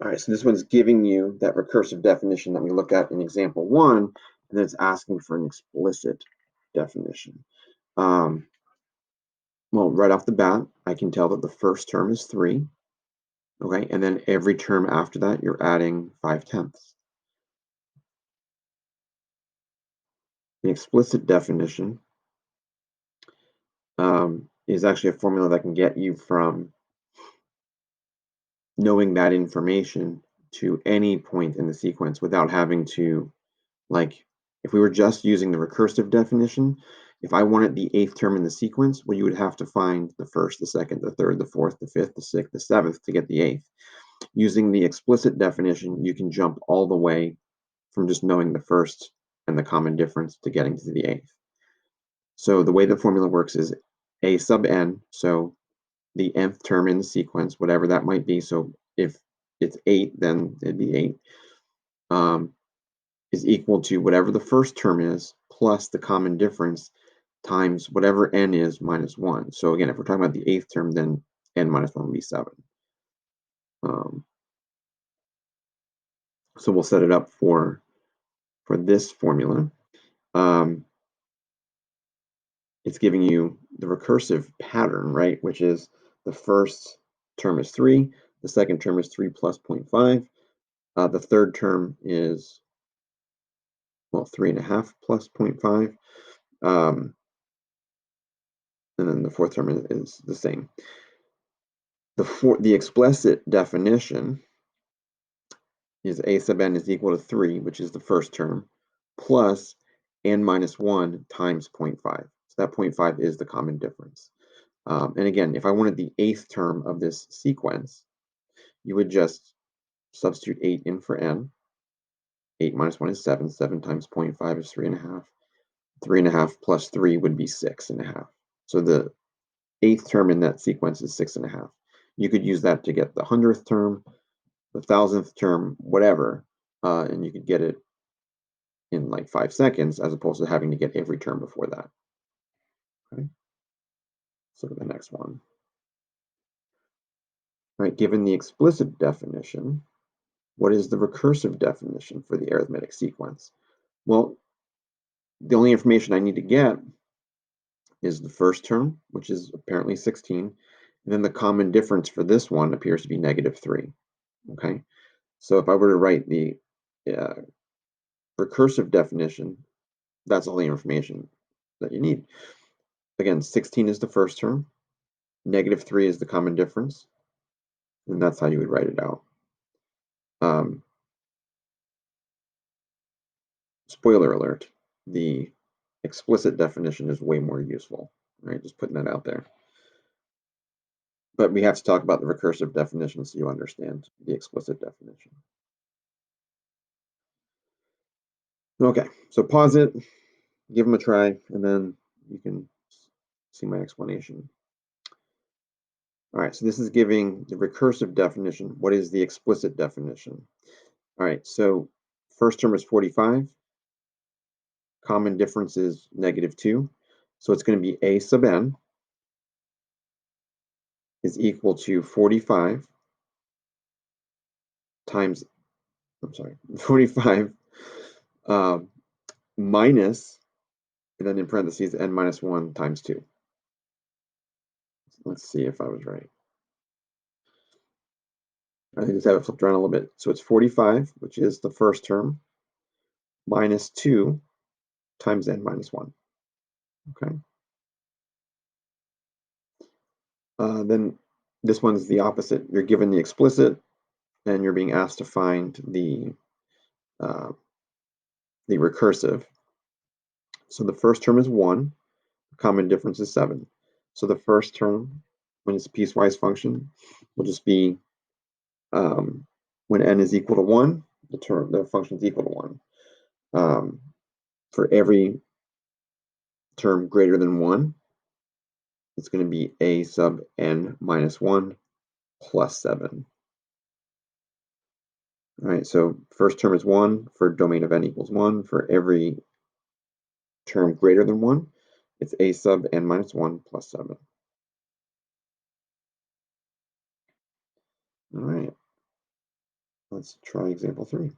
All right, so this one's giving you that recursive definition that we looked at in example 1, and then it's asking for an explicit definition. Well, right off the bat, I can tell that the first term is 3, okay, and then every term after that, you're adding 5/10. The explicit definition is actually a formula that can get you from knowing that information to any point in the sequence without having to, like, if we were just using the recursive definition, if I wanted the 8th term in the sequence, well, you would have to find the 1st, the 2nd, the 3rd, the 4th, the 5th, the 6th, the 7th to get the 8th. Using the explicit definition, you can jump all the way from just knowing the 1st and the common difference to getting to the 8th. So the way the formula works is a sub n, so the nth term in the sequence, whatever that might be. So if it's 8, then it'd be 8, is equal to whatever the first term is plus the common difference times whatever n is minus 1. So again, if we're talking about the 8th term, then n minus 1 would be 7. So we'll set it up for this formula. It's giving you the recursive pattern, right? Which is the first term is 3, the second term is 3 plus 0.5, the third term is, well, 3.5 plus 0.5, and then the fourth term is the same. The explicit definition is a sub n is equal to 3, which is the first term, plus n minus 1 times 0.5. So that 0.5 is the common difference. And again, if I wanted the 8th term of this sequence, you would just substitute 8 in for n. 8 minus 1 is 7. 7 times 0.5 is 3.5. 3.5 plus 3 would be 6.5. So the 8th term in that sequence is 6.5. You could use that to get the 100th term, the 1000th term, whatever, and you could get it in like 5 seconds as opposed to having to get every term before that. Okay. Let's look at the next one. All right, given the explicit definition, what is the recursive definition for the arithmetic sequence? Well, the only information I need to get is the first term, which is apparently 16, and then the common difference for this one appears to be -3. Okay, so if I were to write the recursive definition, that's all the information that you need. Again, 16 is the first term, -3 is the common difference, and that's how you would write it out. Spoiler alert, the explicit definition is way more useful, right? Just putting that out there. But we have to talk about the recursive definition so you understand the explicit definition. Okay, so pause it, give them a try, and then you can see my explanation. All right, so this is giving the recursive definition. What is the explicit definition? All right, so first term is 45. Common difference is -2. So it's going to be a sub n is equal to 45 times, 45 minus, and then in parentheses, n minus 1 times 2. Let's see if I was right. I think just have it flipped around a little bit. So it's 45, which is the first term, minus 2 times n minus 1. Okay. Then this one's the opposite. You're given the explicit, and you're being asked to find the recursive. So the first term is 1. The common difference is 7. So the first term, when it's a piecewise function, will just be when n is equal to 1, the function is equal to 1. For every term greater than 1, it's going to be a sub n minus 1 plus 7. All right, so first term is 1 for domain of n equals 1. For every term greater than 1, it's a sub n minus 1 plus 7. All right. Let's try example 3.